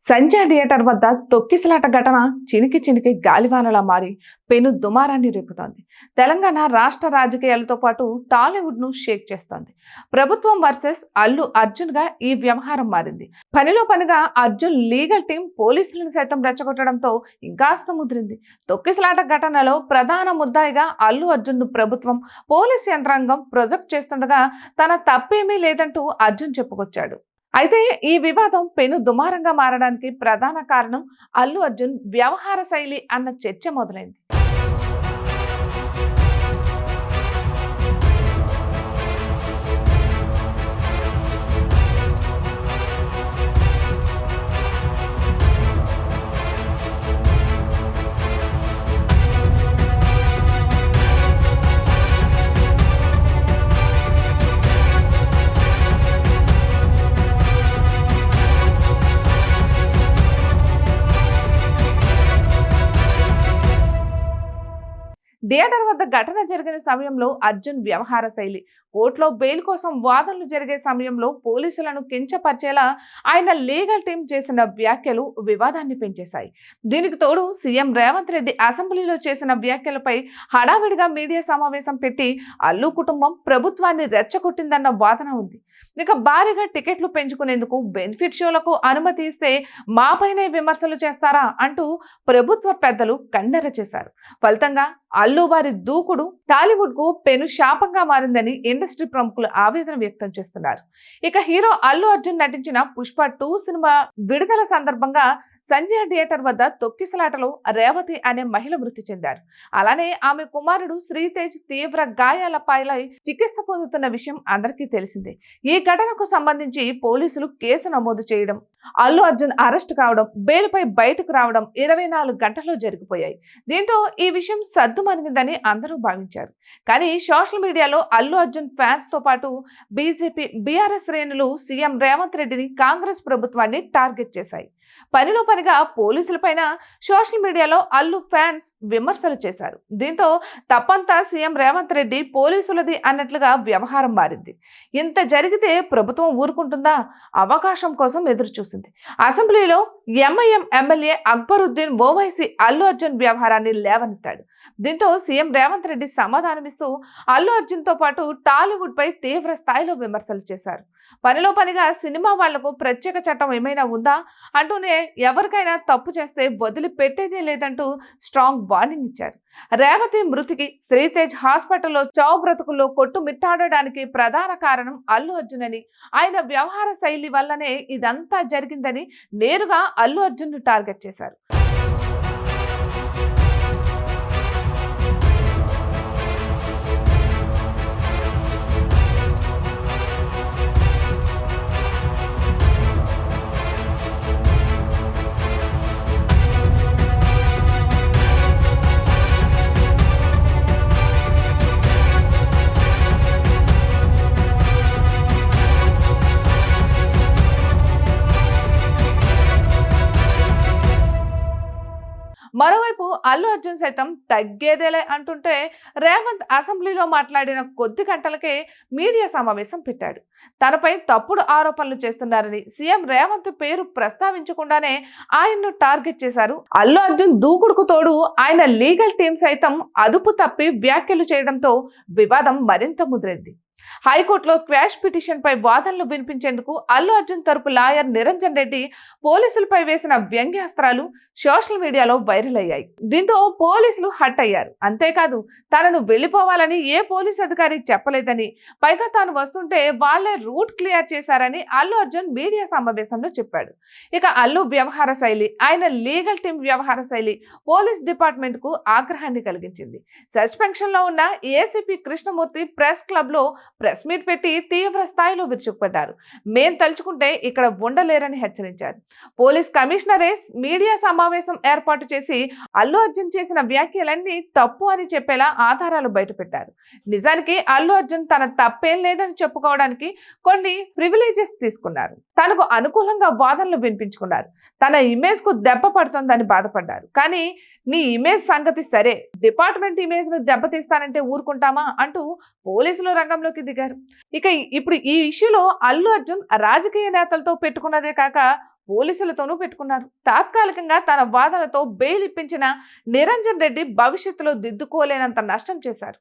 Sanjay theatre వద్ద తొక్కిసలాట ఘటన చినికి చినికి గాలివానలా మారి పెను దుమారాన్ని రేపుతోంది. తెలంగాణ రాష్ట్ర రాజకీయాలతో పాటు టాలీవుడ్ ను షేక్ చేస్తోంది. ప్రభుత్వం వర్సెస్ అల్లు అర్జున్ గా ఈ వ్యవహారం మారింది. పనిలో పనిగా అర్జున్ లీగల్ టీం పోలీసులను సైతం రెచ్చగొట్టడంతో ఇంకాస్త ముదిరింది. తొక్కిసలాట ఘటనలో ప్రధాన ముద్దాయిగా అల్లు అర్జున్ ను ప్రభుత్వం, పోలీస్ యంత్రాంగం ప్రొజెక్ట్ చేస్తుండగా తన తప్పేమీ లేదంటూ అర్జున్ చెప్పుకొచ్చాడు. అయితే ఈ వివాదం పెను దుమారంగా మారడానికి ప్రధాన కారణం అల్లు అర్జున్ వ్యవహార శైలి అన్న చర్చ మొదలైంది. థియేటర్ వద్ద ఘటన జరిగిన సమయంలో అర్జున్ వ్యవహార శైలి, కోర్టులో బెయిల్ కోసం వాదనలు జరిగే సమయంలో పోలీసులను కించపరిచేలా ఆయన లీగల్ టీం చేసిన వ్యాఖ్యలు వివాదాన్ని పెంచేశాయి. దీనికి తోడు సీఎం రేవంత్ రెడ్డి అసెంబ్లీలో చేసిన వ్యాఖ్యలపై హడావిడిగా మీడియా సమావేశం పెట్టి అల్లు కుటుంబం ప్రభుత్వాన్ని రెచ్చగొట్టిందన్న వాదన ఉంది. ఇక భారీగా టికెట్లు పెంచుకునేందుకు బెనిఫిట్ షోలకు అనుమతి ఇస్తే మాపైనే విమర్శలు చేస్తారా అంటూ ప్రభుత్వ పెద్దలు కన్నెర చేశారు. ఫలితంగా అల్లు వారి దూకుడు టాలీవుడ్ కు పెను శాపంగా మారిందని ఇండస్ట్రీ ప్రముఖులు ఆవేదన వ్యక్తం చేస్తున్నారు. ఇక హీరో అల్లు అర్జున్ నటించిన పుష్ప 2 సినిమా విడుదల సందర్భంగా సంజయ్ థియేటర్ వద్ద తొక్కిసలాటలో రేవతి అనే మహిళ మృతి చెందారు. అలానే ఆమె కుమారుడు శ్రీతేజ్ తీవ్ర గాయాల పాలై చికిత్స పొందుతున్న విషయం అందరికీ తెలిసిందే. ఈ ఘటనకు సంబంధించి పోలీసులు కేసు నమోదు చేయడం, అల్లు అర్జున్ అరెస్ట్ కావడం, బెయిల్పై బయటకు రావడం 24 గంటల్లో జరిగిపోయాయి. దీంతో ఈ విషయం సద్దుమణిగిందని అందరూ భావించారు. కానీ సోషల్ మీడియాలో అల్లు అర్జున్ ఫ్యాన్స్ తో పాటు బీజేపీ, బీఆర్ఎస్ శ్రేణులు సీఎం రేవంత్ రెడ్డిని, కాంగ్రెస్ ప్రభుత్వాన్ని టార్గెట్ చేశాయి. పనిలో పనిగా పోలీసులపైన సోషల్ మీడియాలో అల్లు ఫ్యాన్స్ విమర్శలు చేశారు. దీంతో తప్పంతా సీఎం రేవంత్ రెడ్డి, పోలీసులది అన్నట్లుగా వ్యవహారం మారింది. ఇంత జరిగితే ప్రభుత్వం ఊరుకుంటుందా? అవకాశం కోసం ఎదురు చూసింది. అసెంబ్లీలో ఎంఐఎం ఎమ్మెల్యే అక్బరుద్దీన్ ఓవైసీ అల్లు అర్జున్ వ్యవహారాన్ని లేవనెత్తాడు. దీంతో సీఎం రేవంత్ రెడ్డి సమాధానమిస్తూ అల్లు అర్జున్ తో పాటు టాలీవుడ్ పై తీవ్ర స్థాయిలో విమర్శలు చేశారు. పనిలో పనిగా సినిమా వాళ్లకు ప్రత్యేక చట్టం ఏమైనా ఉందా అంటూనే ఎవరికైనా తప్పు చేస్తే వదిలిపెట్టేదే లేదంటూ స్ట్రాంగ్ వార్నింగ్ ఇచ్చారు. రేవతి మృతికి, శ్రీతేజ్ హాస్పిటల్లో చావు బ్రతుకుల్లో కొట్టుమిట్టాడడానికి ప్రధాన కారణం అల్లు అర్జున్ అని, ఆయన వ్యవహార శైలి వల్లనే ఇదంతా జరిగిందని నేరుగా అల్లు అర్జున్ ను టార్గెట్ చేశారు. మరోవైపు అల్లు అర్జున్ సైతం తగ్గేదేలే అంటుంటే రేవంత్ అసెంబ్లీలో మాట్లాడిన కొద్ది గంటలకే మీడియా సమావేశం పెట్టాడు. తనపై తప్పుడు ఆరోపణలు చేస్తున్నారని సీఎం రేవంత్ పేరు ప్రస్తావించకుండానే ఆయన్ను టార్గెట్ చేశారు. అల్లు అర్జున్ దూకుడుకు తోడు ఆయన లీగల్ టీం సైతం అదుపు తప్పి వ్యాఖ్యలు చేయడంతో వివాదం మరింత ముదిరింది. హైకోర్టులో క్వాష్ పిటిషన్ పై వాదనలు వినిపించేందుకు అల్లు అర్జున్ తరపు లాయర్ నిరంజన్ రెడ్డి పోలీసులపై వేసిన వ్యంగ్యాస్త్రాలు సోషల్ మీడియాలో వైరల్ అయ్యాయి. దీంతో పోలీసులు హట్ అయ్యారు. అంతేకాదు, తనను వెళ్లిపోవాలని ఏ పోలీస్ అధికారి చెప్పలేదని, పైగా తాను వస్తుంటే వాళ్లే రూట్ క్లియర్ చేశారని అల్లు అర్జున్ మీడియా సమావేశంలో చెప్పాడు. ఇక అల్లు వ్యవహార శైలి, ఆయన లీగల్ టీం వ్యవహార శైలి పోలీస్ డిపార్ట్మెంట్ కు ఆగ్రహాన్ని కలిగించింది. సస్పెన్షన్ లో ఉన్న ఏసీపీ కృష్ణమూర్తి ప్రెస్ క్లబ్ లో ప్రెస్ మీట్ పెట్టి తీవ్ర స్థాయిలో విరుచుకుపడ్డారు. మేం తలుచుకుంటే ఇక్కడ ఉండలేరని హెచ్చరించారు. పోలీస్ కమిషనరే మీడియా సమావేశం ఏర్పాటు చేసి అల్లు అర్జున్ చేసిన వ్యాఖ్యలన్నీ తప్పు అని చెప్పేలా ఆధారాలు బయటపెట్టారు. నిజానికి అల్లు అర్జున్ తన తప్పేం లేదని చెప్పుకోవడానికి కొన్ని ప్రివిలేజెస్ తీసుకున్నారు. తనకు అనుకూలంగా వాదనలు వినిపించుకున్నారు. తన ఇమేజ్ కు దెబ్బ పడుతోందని బాధపడ్డారు. కానీ నీ ఇమేజ్ సంగతి సరే, డిపార్ట్మెంట్ ఇమేజ్ ను దెబ్బతీస్తానంటే ఊరుకుంటామా అంటూ పోలీసులు రంగంలోకి దిగారు. ఇక ఇప్పుడు ఈ ఇష్యూలో అల్లు అర్జున్ రాజకీయ నేతలతో పెట్టుకున్నదే కాక పోలీసులతోనూ పెట్టుకున్నారు. తాత్కాలికంగా తన వాదనతో బెయిల్ ఇప్పించిన నిరంజన్ రెడ్డి భవిష్యత్తులో దిద్దుకోలేనంత నష్టం చేశారు.